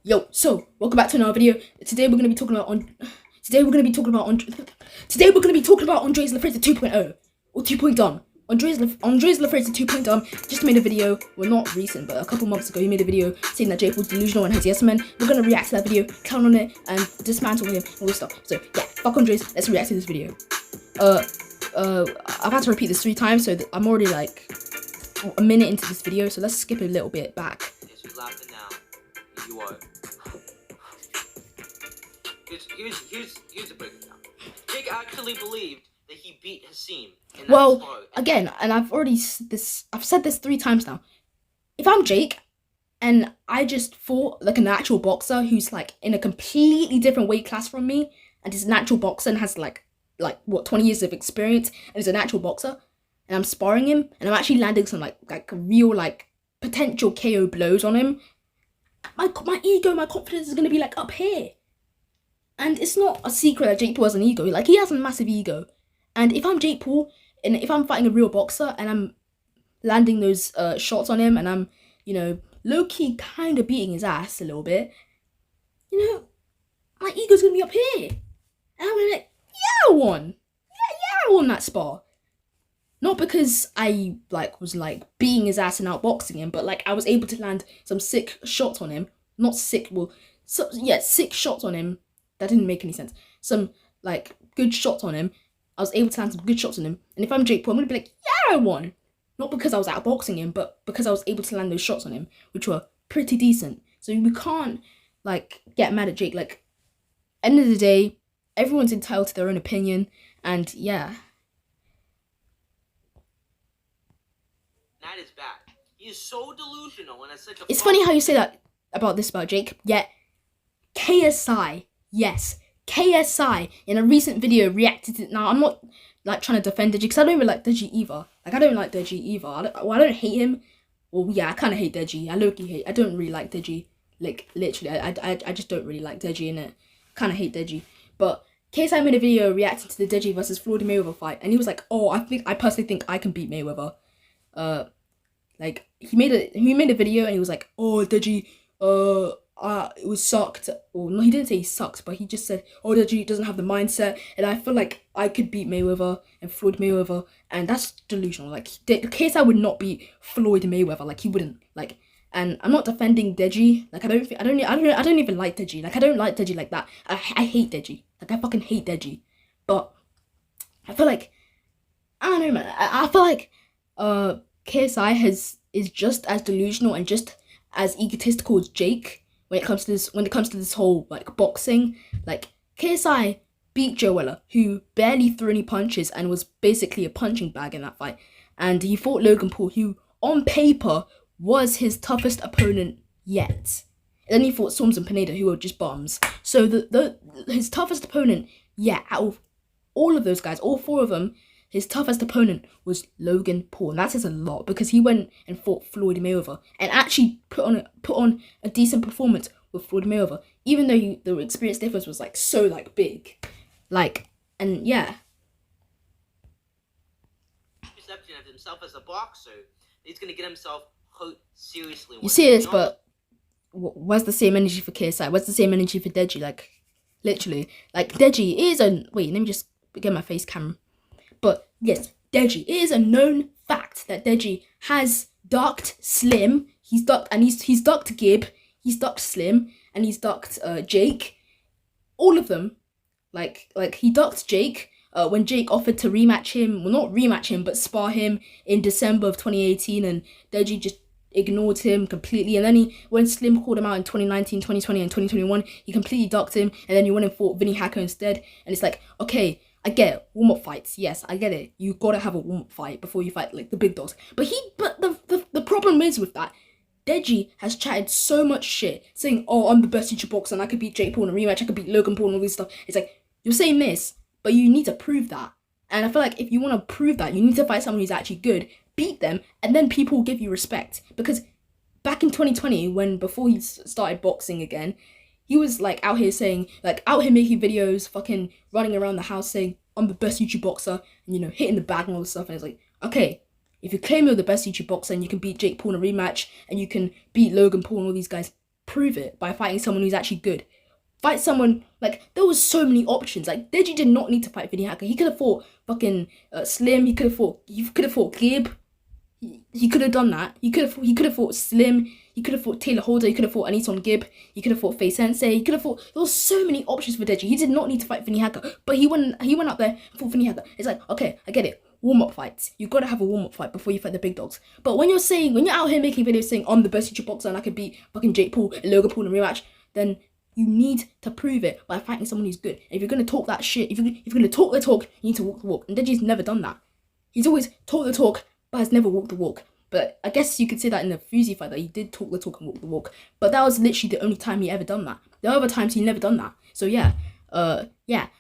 Yo, so welcome back to another video. Today we're gonna be talking about Andres Lafrazia 2.0 or 2.0. Andres Lafrazia 2.0 just made a video, well not recent, but a couple months ago he made a video saying that Jake was delusional and has yes men. We're gonna react to that video, count on it, and dismantle him, all this stuff. So yeah, fuck Andres, let's react to this video. I've had to repeat this 3 times, so I'm already like a minute into this video, so let's skip a little bit back. Yes, you're laughing now. You are. Here's a breakdown. Jake actually believed that he beat Hassim. Well, again, and I've said this 3 times now. If I'm Jake, and I just fought like an actual boxer who's like in a completely different weight class from me, and is an actual boxer and has like what 20 years of experience and is an actual boxer, and I'm sparring him, and I'm actually landing some like real like potential KO blows on him, my ego, my confidence is gonna be like up here. And it's not a secret that Jake Paul has an ego. Like, he has a massive ego. And if I'm Jake Paul, and if I'm fighting a real boxer, and I'm landing those shots on him, and I'm, you know, low-key kind of beating his ass a little bit, you know, my ego's gonna be up here. And I'm gonna be like, yeah, I won. Yeah, I won that spar. Not because I, like, was, like, beating his ass and outboxing him, but, like, I was able to land some sick shots on him. Not sick, well, sick shots on him. That didn't make any sense. Some, like, good shots on him. I was able to land some good shots on him. And if I'm Jake Paul, I'm going to be like, yeah, I won. Not because I was outboxing him, but because I was able to land those shots on him, which were pretty decent. So we can't, like, get mad at Jake. Like, end of the day, everyone's entitled to their own opinion. And, yeah. That is bad. He is so delusional and has such a... It's funny how you say that about Jake. Yet, KSI... Yes, KSI in a recent video reacted to. Now I'm not like trying to defend Deji because I don't even like Deji either. Like I don't like Deji either. I don't hate him. Well, yeah, I kind of hate Deji. I don't really like Deji. Like literally, I just don't really like Deji in it. Kind of hate Deji. But KSI made a video reacting to the Deji versus Floyd Mayweather fight, and he was like, "Oh, I personally think I can beat Mayweather." Like he made a video and he was like, "Oh, Deji, it was sucked." Well, no, he didn't say he sucks, but he just said, "Oh, Deji doesn't have the mindset," and I feel like I could beat Mayweather and Floyd Mayweather, and that's delusional. Like, KSI would not beat Floyd Mayweather. Like, he wouldn't. Like, and I'm not defending Deji. Like, I don't even like Deji. Like, I don't like Deji like that. I hate Deji. Like, I fucking hate Deji. But I feel like, I don't know, man. I feel like KSI is just as delusional and just as egotistical as Jake. When it comes to this whole like boxing, like KSI beat Joe Weller, who barely threw any punches and was basically a punching bag in that fight, and he fought Logan Paul, who on paper was his toughest opponent yet. And then he fought Storms and Pineda, who were just bums. So his toughest opponent yet out of all of those guys, all 4 of them, his toughest opponent was Logan Paul, and that says a lot because he went and fought Floyd Mayweather and actually put on a decent performance with Floyd Mayweather, even though the experience difference was like so like big, like, and yeah. Perception of himself as a boxer, he's gonna get himself hurt seriously. You see this, but where's the same energy for KSI? Where's the same energy for Deji? Like, literally, like Deji is a wait. Let me just get my face camera. But yes, Deji, it is a known fact that Deji has ducked Slim. He's ducked Gib. He's ducked Slim, and he's ducked Jake. All of them, like he ducked Jake when Jake offered to rematch him. Well, not rematch him, but spar him in December of 2018, and Deji just ignored him completely. And then when Slim called him out in 2019, 2020, and 2021, he completely ducked him, and then he went and fought Vinny Hacker instead. And it's like, okay, I get it, warm-up fights, yes, I get it. You gotta have a warm-up fight before you fight like the big dogs. But the problem is with that, Deji has chatted so much shit, saying, "Oh, I'm the best YouTube boxer and I could beat Jake Paul in a rematch, I could beat Logan Paul and all this stuff." It's like, you're saying this, but you need to prove that. And I feel like if you want to prove that, you need to fight someone who's actually good, beat them, and then people will give you respect. Because back in 2020, before he started boxing again, he was like out here saying, like out here making videos, fucking running around the house saying, "I'm the best YouTube boxer," and, you know, hitting the bag and all this stuff. And it's like, okay, if you claim you're the best YouTube boxer and you can beat Jake Paul in a rematch and you can beat Logan Paul and all these guys, prove it by fighting someone who's actually good. Fight someone, like, there was so many options. Like, Deji did not need to fight Vinny Hacker. He could have fought fucking Slim. He could have fought Gib. He could have done that. He could have fought Slim. He could have fought Taylor Holder. He could have fought Aniton Gibb. He could have fought Faye Sensei. He could have fought. There was so many options for Deji. He did not need to fight Vinny Hacker, but he went out there and fought Vinny Hacker. It's like, okay, I get it. Warm-up fights. You gotta have a warm-up fight before you fight the big dogs. But when you're out here making videos saying I'm the best YouTube boxer and I could beat fucking Jake Paul and Logan Paul in a rematch, then you need to prove it by fighting someone who's good. And if you're gonna talk that shit, if you're gonna talk the talk, you need to walk the walk. And Deji's never done that. He's always talked the talk, but has never walked the walk. But I guess you could say that in the Fuzi fight that he did talk the talk and walk the walk. But that was literally the only time he ever done that. The other times he never done that. So yeah,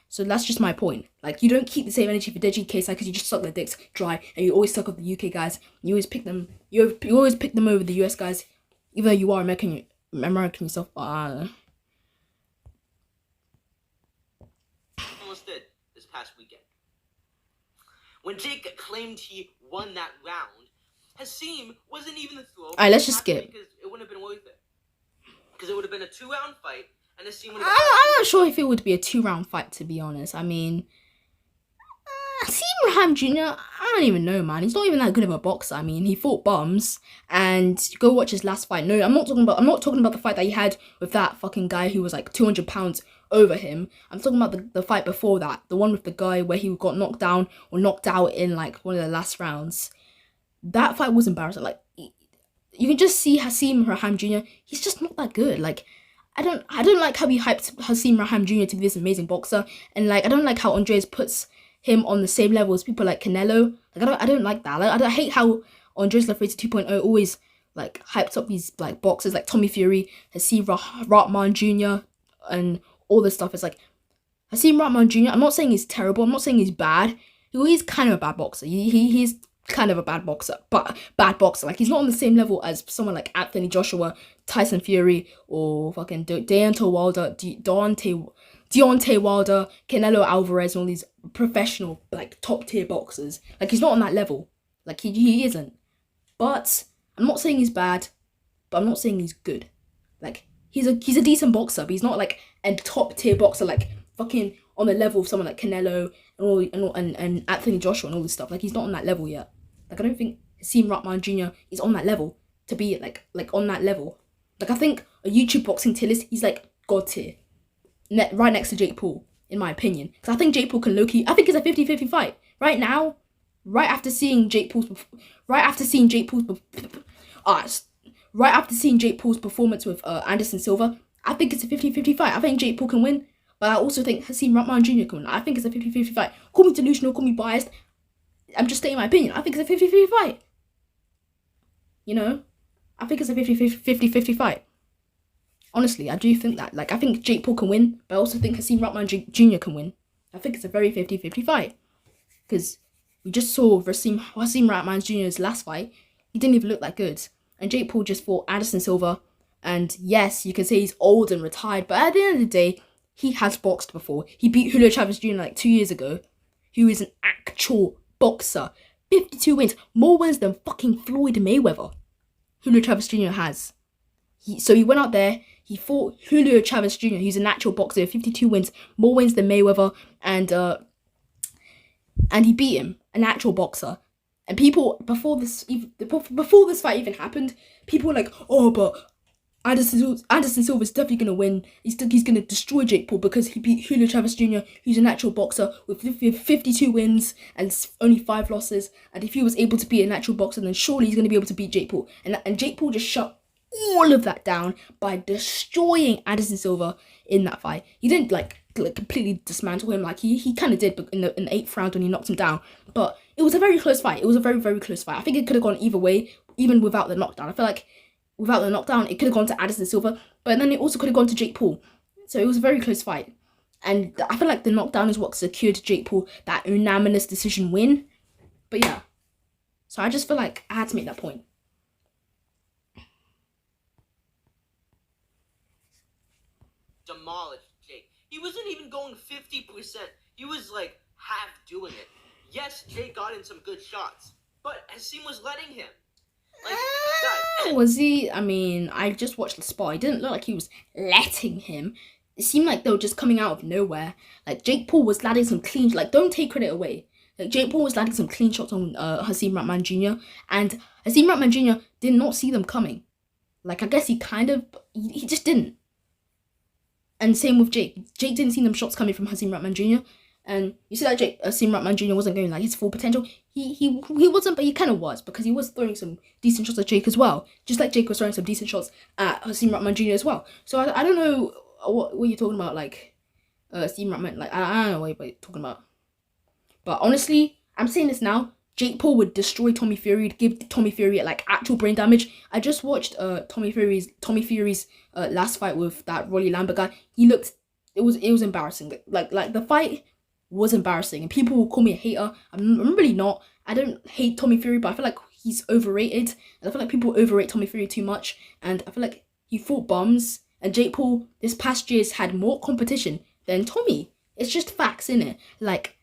So that's just my point. Like, you don't keep the same energy for Deji KSI because you just suck their dicks dry and you always suck up the UK guys. You always pick them. You always pick them over the US guys, even though you are American yourself. Almost did this past weekend. When Jake claimed he won that round, Hasim wasn't even the throw. Alright, let's just skip. Because it wouldn't have been worth it. Because it would have been a 2-round fight, and Hasim would have. I'm not sure if it would be a 2-round fight, to be honest. I mean, Hasim Raham Jr., I don't even know, man. He's not even that good of a boxer. I mean, he fought bums, and go watch his last fight. No, I'm not talking about the fight that he had with that fucking guy who was like 200 pounds over him. I'm talking about the fight before that, the one with the guy where he got knocked down or knocked out in like one of the last rounds. That fight was embarrassing. Like, you can just see Hasim Raham Jr. He's just not that good. Like, I don't like how he hyped Hasim Raham Jr. to be this amazing boxer, and like I don't like how Andreas puts him on the same level as people like Canelo. Like, I don't like that. Like, I hate how Andreas Lafrazia 2.0 always like hyped up these like boxers like Tommy Fury, Hasim Rahman Jr. and all this stuff. It's like Hasim Rahman Jr. I'm not saying he's terrible. I'm not saying he's bad. He's kind of a bad boxer. He's kind of a bad boxer, but bad boxer. Like, he's not on the same level as someone like Anthony Joshua, Tyson Fury, or fucking Deontay Wilder, Deontay Wilder, Canelo Alvarez, and all these professional, like, top tier boxers. Like, he's not on that level. Like, he isn't. But I'm not saying he's bad, but I'm not saying he's good. Like, he's a decent boxer, but he's not like a top tier boxer, like fucking on the level of someone like Canelo and Anthony Joshua and all this stuff. Like, he's not on that level yet. Like, I don't think Hasim Rahman Jr. is on that level to be like on that level. Like, I think a YouTube boxing tier list, he's like god tier, right next to Jake Paul, in my opinion. Because I think Jake Paul can low-key, I think it's a 50-50 fight right now. Right after seeing Jake Paul's performance with Anderson Silva, I think it's a 50-50 fight. I think Jake Paul can win, but I also think Hasim Rahman Jr. can win. I think it's a 50-50 fight. Call me delusional, call me biased. I'm just stating my opinion. I think it's a 50-50 fight. You know? I think it's a 50-50 fight. Honestly, I do think that. Like, I think Jake Paul can win, but I also think Hasim Rahman Jr. can win. I think it's a very 50-50 fight. Because we just saw Hasim Rahman Jr.'s last fight. He didn't even look that good. And Jake Paul just fought Anderson Silva. And yes, you can say he's old and retired, but at the end of the day, he has boxed before. He beat Julio Chavez Jr. like 2 years ago, who is an actual boxer. 52 wins. More wins than fucking Floyd Mayweather. Julio Chavez Jr. has. So he went out there, he fought Julio Chavez Jr., who's an actual boxer, 52 wins, more wins than Mayweather, and he beat him, an actual boxer. And people, before this fight even happened, people were like, oh, but Anderson Silva's definitely going to win. He's going to destroy Jake Paul because he beat Julio Chavez Jr., who's an actual boxer with 52 wins and only 5 losses. And if he was able to beat an actual boxer, then surely he's going to be able to beat Jake Paul. And Jake Paul just shut all of that down by destroying Anderson Silva in that fight. He didn't like completely dismantle him, like he kind of did in the 8th round when he knocked him down. But it was a very close fight. It was a very, very close fight. I think it could have gone either way, even without the knockdown. I feel like without the knockdown, it could have gone to Anderson Silva, but then it also could have gone to Jake Paul. So it was a very close fight. And I feel like the knockdown is what secured Jake Paul that unanimous decision win. But yeah. So I just feel like I had to make that point. Demolished Jake. He wasn't even going 50%. He was like half doing it. Yes, Jake got in some good shots, but Hasim was letting him. Like, Was he? I mean, I just watched the spot. It didn't look like he was letting him. It seemed like they were just coming out of nowhere. Like Jake Paul was landing some clean. Like don't take credit away. Like Jake Paul was landing some clean shots on Hakeem Ratman Jr. and Hakeem Ratman Jr. did not see them coming. Like I guess he just didn't. And same with Jake. Jake didn't see them shots coming from Hakeem Ratman Jr. And you see that Hakeem Ratman Jr. wasn't going like his full potential. He wasn't, but he kind of was because he was throwing some decent shots at Jake as well. Just like Jake was throwing some decent shots at Hakeem Ratman Jr. as well. So I don't know what you're talking about, like Hakeem Ratman. Like I don't know what you're talking about. But honestly, I'm saying this now. Jake Paul would destroy Tommy Fury, give Tommy Fury like actual brain damage. I just watched Tommy Fury's last fight with that Rolly Lambert guy. It was embarrassing. Like the fight was embarrassing, and people will call me a hater. I'm really not. I don't hate Tommy Fury, but I feel like he's overrated, and I feel like people overrate Tommy Fury too much. And I feel like he fought bums, and Jake Paul this past year's had more competition than Tommy. It's just facts, innit? Like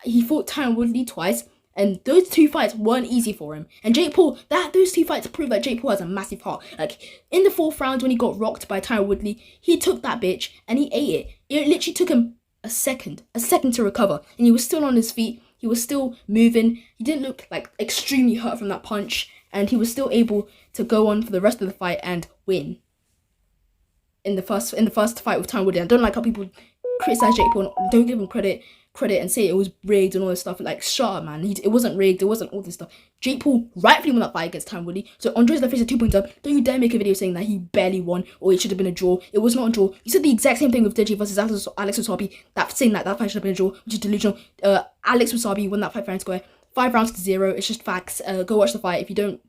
he fought Tyron Woodley twice. And those two fights weren't easy for him. And Jake Paul, those two fights prove that Jake Paul has a massive heart. Like, in the 4th round when he got rocked by Tyron Woodley, he took that bitch and he ate it. It literally took him a second to recover. And he was still on his feet. He was still moving. He didn't look, like, extremely hurt from that punch. And he was still able to go on for the rest of the fight and win. In the first fight with Tyron Woodley. I don't like how people criticize Jake Paul and don't give him credit and say it was rigged and all this stuff. Like, shut up, man. It wasn't rigged. It wasn't all this stuff. Jake Paul rightfully won that fight against Tyron Woodley. So Andres Lafrazia 2.0, don't you dare make a video saying that he barely won or it should have been a draw. It was not a draw. You said the exact same thing with Deji versus Alex Wasabi, saying that fight should have been a draw, which is delusional. Alex Wasabi won that fight fair and square. 5 rounds to 0. It's just facts. Go watch the fight if you don't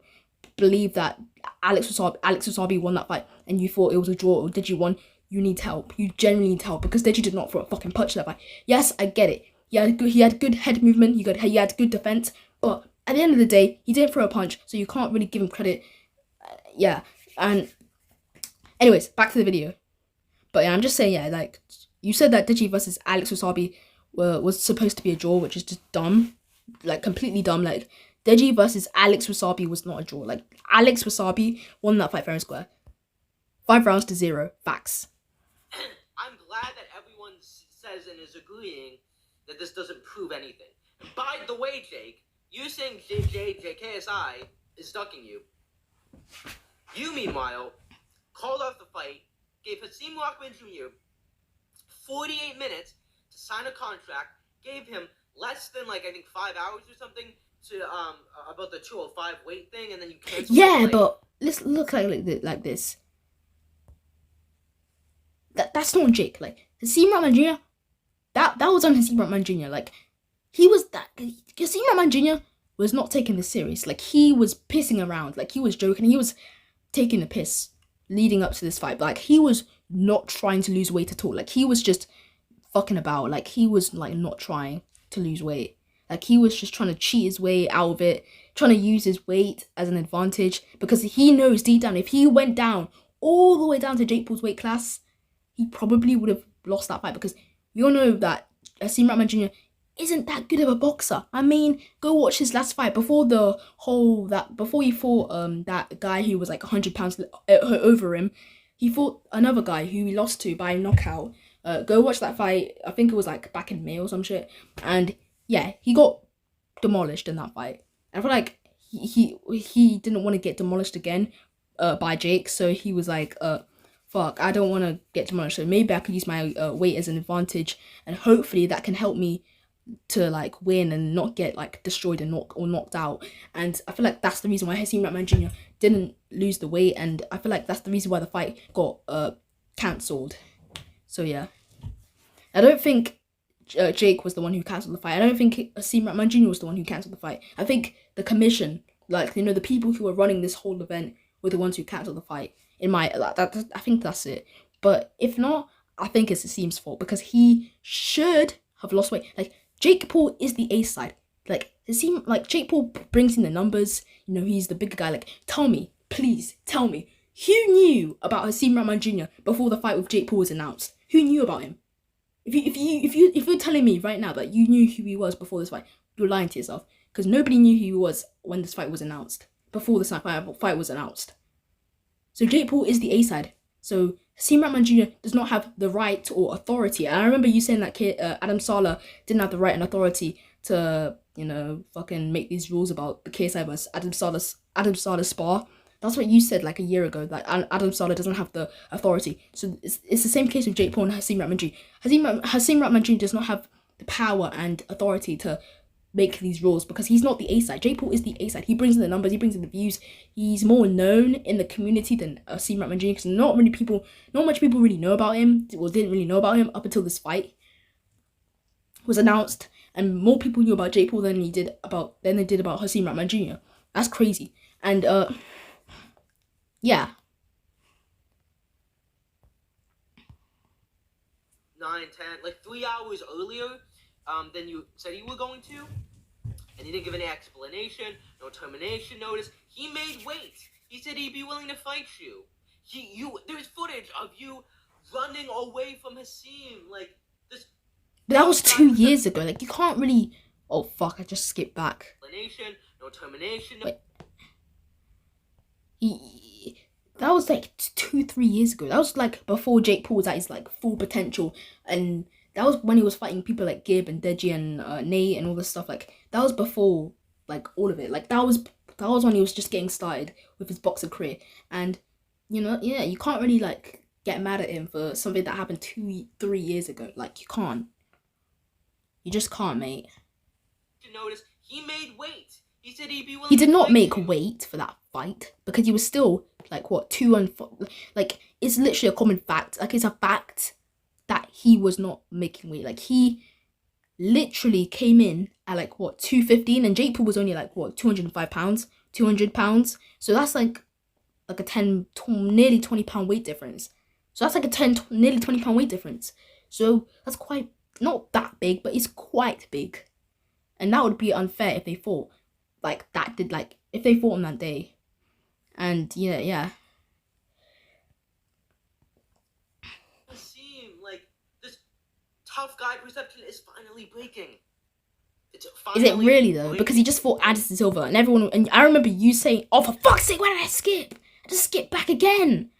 believe that Alex Wasabi won that fight and you thought it was a draw or Deji won. You need help. You genuinely need help because Deji did not throw a fucking punch that fight. Yes, I get it. He had good head movement. He had good defense. But at the end of the day, he didn't throw a punch, so you can't really give him credit. Yeah. And anyways, back to the video. But yeah, I'm just saying, yeah, like you said that Deji versus Alex Wasabi was supposed to be a draw, which is just dumb, like completely dumb. Like Deji versus Alex Wasabi was not a draw. Like Alex Wasabi won that fight fair and square. 5 rounds to 0. Facts. I'm glad that everyone says and is agreeing that this doesn't prove anything. By the way, Jake, you saying JKSI is ducking you. You, meanwhile, called off the fight, gave Hakeem Ratman Jr. 48 minutes to sign a contract, gave him less than, like, I think 5 hours or something to, about the 205 weight thing, and then you canceled. Yeah, but let's look like this. That's not Jake. Like, Hakeem Ratman Jr., that was on Hakeem Ratman Jr. Like, Hakeem Ratman Jr. was not taking this serious. Like, he was pissing around. Like, he was joking. He was taking the piss leading up to this fight. But, like, he was not trying to lose weight at all. Like, he was just fucking about. Like, he was, like, not trying to lose weight. Like, he was just trying to cheat his way out of it, trying to use his weight as an advantage, because he knows deep down if he went down, all the way down to Jake Paul's weight class, he probably would have lost that fight, because we all know that Hakeem Ratman Jr. isn't that good of a boxer. I mean, go watch his last fight before he fought that guy who was like 100 pounds over him. He fought another guy who he lost to by knockout. Go watch that fight. I think it was like back in May or some shit. And yeah, he got demolished in that fight. And I feel like he didn't want to get demolished again by Jake, so he was like, fuck, I don't want to get demolished, so maybe I could use my weight as an advantage, and hopefully that can help me to like win and not get like destroyed and knocked out. And I feel like that's the reason why Hakeem Ratman Jr. didn't lose the weight, and I feel like that's the reason why the fight got cancelled. So yeah, I don't think Jake was the one who cancelled the fight. I don't think Hakeem Ratman Jr. was the one who cancelled the fight. I think the commission, like, you know, the people who were running this whole event were the ones who cancelled the fight. I think that's it. But if not, I think it's Hakeem's fault, because he should have lost weight. Like, Jake Paul is the ace side. Like, Jake Paul brings in the numbers. You know, he's the bigger guy. Like, please tell me, who knew about Hakeem Ratman Jr. before the fight with Jake Paul was announced? Who knew about him? If you're telling me right now that you knew who he was before this fight, you're lying to yourself, because nobody knew who he was when this fight was announced. before the fight was announced. So Jake Paul is the A side. So Hasim Rahman Jr. does not have the right or authority. And I remember you saying that Adam Saleh didn't have the right and authority to, fucking make these rules about the KSI versus Adam Saleh's spar. That's what you said like a year ago, that Adam Saleh doesn't have the authority. So it's the same case with Jake Paul and Hasim Rahman Jr. Hasim Rahman Jr. does not have the power and authority to make these rules because he's not the A side. Jake Paul is the A side. He brings in the numbers, he brings in the views. He's more known in the community than Hasim Rahman Jr. because not much people really know about him. Well, didn't really know about him up until this fight was announced, and more people knew about Jake Paul than they did about Hasim Rahman Jr. That's crazy. And yeah. 9, 10, like 3 hours earlier than you said you were going to, and he didn't give any explanation, no termination notice. He made weight. He said he'd be willing to fight you. There's footage of you running away from Hasim, like this. That was 2 years ago. Like you can't really. Oh fuck! I just skipped back. Explanation, no termination. Wait. That was like 2-3 years ago. That was like before Jake Paul was at his like full potential, and that was when he was fighting people like Gib and Deji and Nate and all this stuff. Like that was before like all of it. Like that was when he was just getting started with his boxer career. And you can't really like get mad at him for something that happened 2-3 years ago. Like you can't. You just can't, mate. Notice he made weight. He said he'd be willing. He did not make weight for that fight because he was still like what 2-4. Like it's literally a common fact. Like it's a fact that he was not making weight. Like he literally came in at like what 215, and Jake Paul was only like what 205 pounds, 200 pounds. So that's like a 10, nearly 20 pound weight difference. So that's like a nearly 20 pound weight difference. So that's quite not that big, but it's quite big. And that would be unfair if they fought like that. If they fought on that day. And yeah. Like this tough guy perception is finally breaking. Is it really though? Because he just fought Anderson Silva, and everyone. And I remember you saying, "Oh, for fuck's sake, why did I skip? I just skipped back again."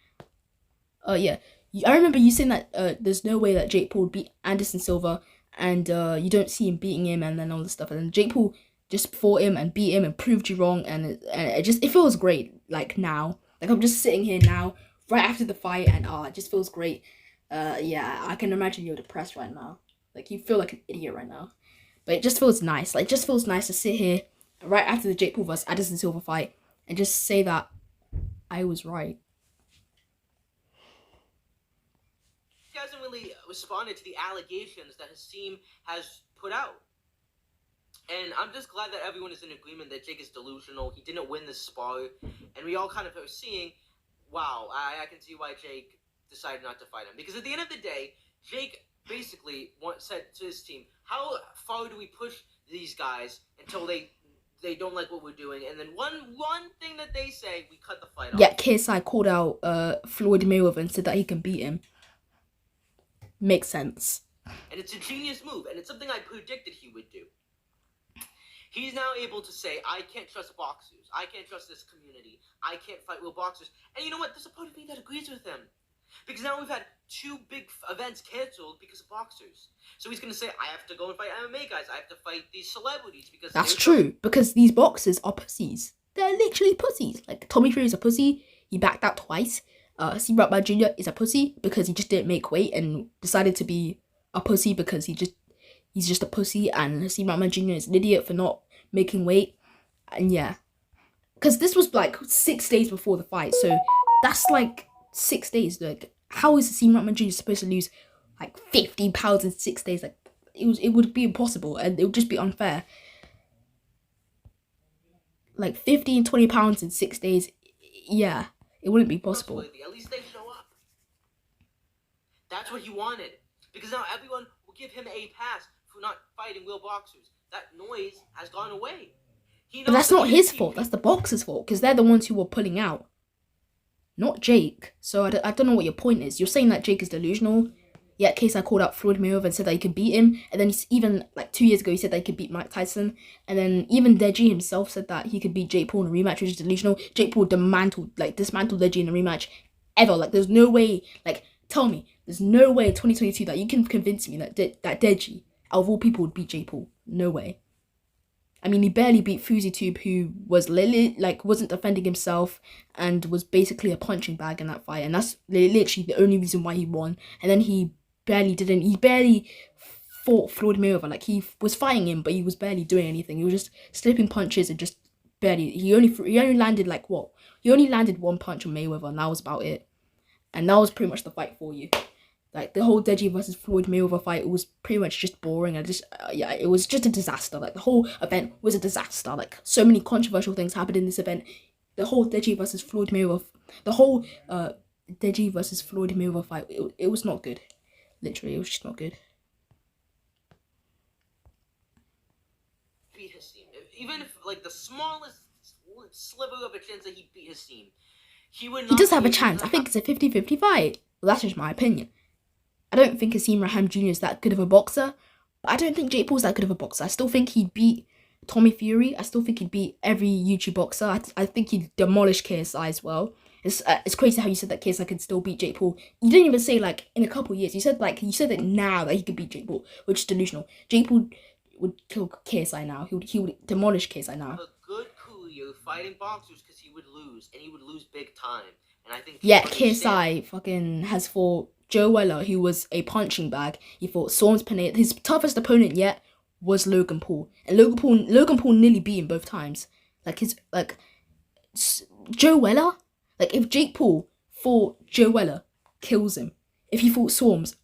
Oh yeah, I remember you saying that there's no way that Jake Paul would beat Anderson Silva, and you don't see him beating him, and then all this stuff, and then Jake Paul just fought him and beat him and proved you wrong, and it feels great. Like now, like I'm just sitting here now, right after the fight, and it just feels great. Yeah, I can imagine you're depressed right now. Like you feel like an idiot right now. But it just feels nice. Like, it just feels nice to sit here right after the Jake Paul vs. Anderson Silva fight and just say that I was right. He hasn't really responded to the allegations that Hasim has put out. And I'm just glad that everyone is in agreement that Jake is delusional. He didn't win this spar. And we all kind of are seeing, wow, I can see why Jake decided not to fight him. Because at the end of the day, Jake basically said to his team, how far do we push these guys until they don't like what we're doing? And then one thing that they say, we cut the fight off. Yeah, KSI called out Floyd Mayweather and said that he can beat him. Makes sense. And it's a genius move, and it's something I predicted he would do. He's now able to say, I can't trust boxers. I can't trust this community. I can't fight real boxers. And you know what? There's a part of me that agrees with him. Because now we've had 2 big events canceled because of boxers. So he's going to say, I have to go and fight MMA guys. I have to fight these celebrities because... That's true, because these boxers are pussies. They're literally pussies. Like, Tommy Fury is a pussy. He backed out twice. Hasim Rahman Jr. is a pussy because he just didn't make weight and decided to be a pussy because he's just a pussy. And Hasim Rahman Jr. is an idiot for not making weight. And yeah. Because this was like 6 days before the fight. So that's like 6 days. Like, how is Hasim Rahman Jr. supposed to lose like 50 pounds in 6 days? Like, it would be impossible, and it would just be unfair. Like 50 and 20 pounds in 6 days, yeah, it wouldn't be possible. At least they show up. That's what he wanted, because now everyone will give him a pass for not fighting real boxers. That noise has gone away. But that's not his fault. That's the boxers' fault, because they're the ones who were pulling out. Not Jake. So I don't know what your point is. You're saying that Jake is delusional. Yet KSI called out Floyd Mayweather and said that he could beat him. And then even like 2 years ago, he said that he could beat Mike Tyson. And then even Deji himself said that he could beat Jake Paul in a rematch, which is delusional. Jake Paul dismantled Deji in a rematch ever. Like, there's no way. Like, tell me, there's no way in 2022 that you can convince me that that Deji, out of all people, would beat Jake Paul. No way. I mean, he barely beat FouseyTube, who was wasn't defending himself and was basically a punching bag in that fight, and that's literally the only reason why he won. And then he barely fought Floyd Mayweather. Like, he was fighting him, but he was barely doing anything. He was just slipping punches and just barely. He only landed like what? He only landed one punch on Mayweather, and that was about it. And that was pretty much the fight for you. Like, the whole Deji versus Floyd Mayweather fight, it was pretty much just boring. It was just a disaster. Like, the whole event was a disaster. Like, so many controversial things happened in this event. The whole Deji versus Floyd Mayweather fight, it was not good. Literally, it was just not good. Beat his team. Even if, like, the smallest sliver of a chance that he beat his team, he would not. He does have a chance. I think it's a 50-50 fight. Well, that's just my opinion. I don't think Hasim Raham Jr. is that good of a boxer, but I don't think Jake Paul's that good of a boxer. I still think he'd beat Tommy Fury. I still think he'd beat every YouTube boxer. I think he'd demolish KSI as well. It's crazy how you said that KSI could still beat Jake Paul. You didn't even say like in a couple of years. You said that now that he could beat Jake Paul, which is delusional. Jake Paul would kill KSI now. He would demolish KSI now. A good courier fighting boxers because he would lose, and he would lose big time. And I think KSI fucking has fought Joe Weller, who was a punching bag. He fought Saul Pineda. His toughest opponent yet was Logan Paul, and Logan Paul nearly beat him both times. Joe Weller. Like, if Jake Paul fought Joe Weller, kills him. If he fought Swarms,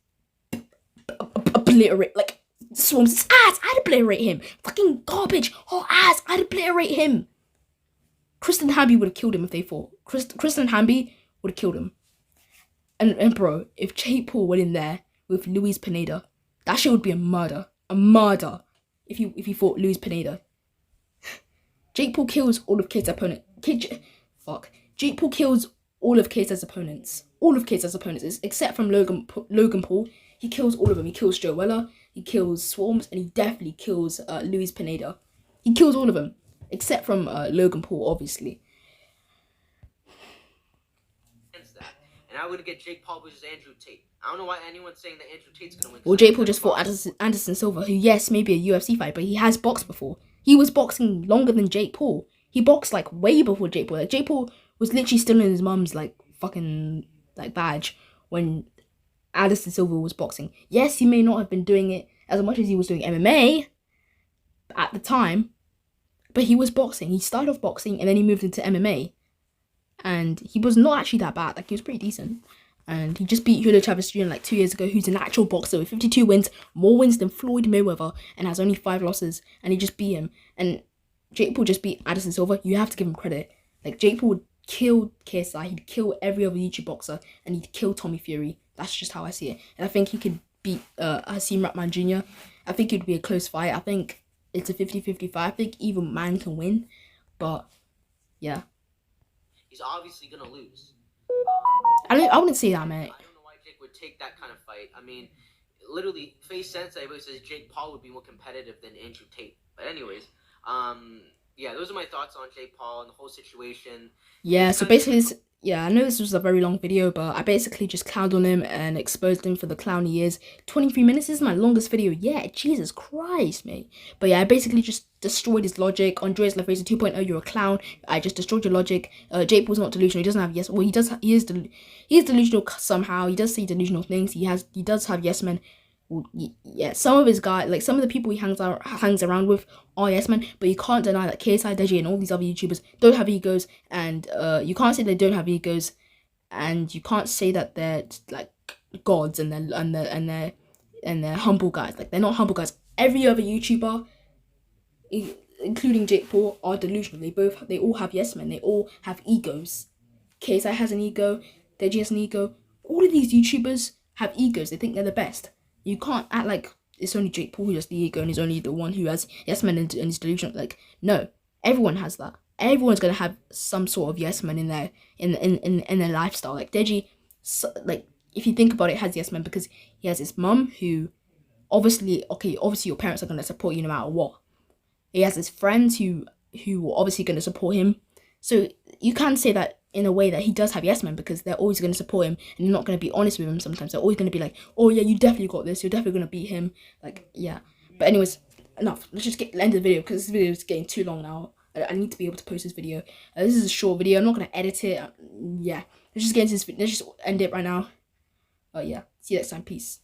obliterate. Like, Swarms' ass, I'd obliterate him. Fucking garbage, hot ass, I'd obliterate him. Kristen Hamby would have killed him if they fought. Kristen Hamby would have killed him. And bro, if Jake Paul went in there with Luis Pineda, that shit would be a murder. A murder. If he fought Luis Pineda. Jake Paul kills all of KSI's opponents. Jake Paul kills all of KSI's opponents. All of KSI's opponents, except from Logan Paul. He kills all of them. He kills Joe Weller. He kills Swarms, and he definitely kills Luis Pineda. He kills all of them, except from Logan Paul, obviously. And I would get Jake Paul versus Andrew Tate. I don't know why anyone's saying that Andrew Tate's gonna win. Well, Jake Paul just fought Anderson Silva, who, yes, maybe a UFC fight, but he has boxed before. He was boxing longer than Jake Paul. He boxed like way before Jake Paul. Like, Jake Paul was literally still in his mum's like fucking like badge when Anderson Silva was boxing. Yes, he may not have been doing it as much as he was doing MMA at the time, but he was boxing. He started off boxing and then he moved into MMA. And he was not actually that bad. Like, he was pretty decent. And he just beat Julio Chavez Jr. like 2 years ago, who's an actual boxer with 52 wins, more wins than Floyd Mayweather, and has only 5 losses. And he just beat him. And Jake Paul just beat Anderson Silva. You have to give him credit. Like, Jake Paul would kill KSI. He'd kill every other YouTube boxer. And he'd kill Tommy Fury. That's just how I see it. And I think he could beat Hasim Rahman Jr. I think it would be a close fight. I think it's a 50-50 fight. I think either man can win. But, yeah. He's obviously gonna lose. I wouldn't say that, mate. I don't know why Jake would take that kind of fight. I mean, literally, Face Sensei says Jake Paul would be more competitive than Andrew Tate. But anyways, yeah, those are my thoughts on Jake Paul and the whole situation. Yeah, so basically, I know this was a very long video, but I basically just clowned on him and exposed him for the clown he is. 23 minutes is my longest video yet. Jesus Christ, mate. But yeah, I basically just destroyed his logic. Andreas Lafrazia 2.0, you're a clown. I just destroyed your logic. Jake Paul's not delusional. He doesn't have yes. Well, he does. He is delusional somehow. He does say delusional things. He does have yes men. Yeah, some of his guys, like some of the people he hangs around with are yes men, but you can't deny that KSI, Deji, and all these other YouTubers don't have egos, and you can't say they don't have egos, and you can't say that they're like gods and they're humble guys. Like, they're not humble guys. Every other YouTuber, including Jake Paul, are delusional. They all have yes men. They all have egos. KSI has an ego. Deji has an ego. All of these YouTubers have egos. They think they're the best. You can't act like it's only Jake Paul who has the ego and he's only the one who has yes men and is delusional. Like, no, everyone has that. Everyone's gonna have some sort of yes man in their lifestyle. Like, Deji, like if you think about it, has yes men because he has his mum who obviously your parents are gonna support you no matter what. He has his friends who are obviously gonna support him. So you can say that in a way that he does have yes men because they're always gonna support him and they're not gonna be honest with him sometimes. They're always gonna be like, oh yeah, you definitely got this, you're definitely gonna beat him. Like, yeah. But anyways, enough. Let's just end the video because this video is getting too long now. I need to be able to post this video. This is a short video. I'm not gonna edit it. Yeah. Let's just get into this. Let's just end it right now. Oh yeah. See you next time. Peace.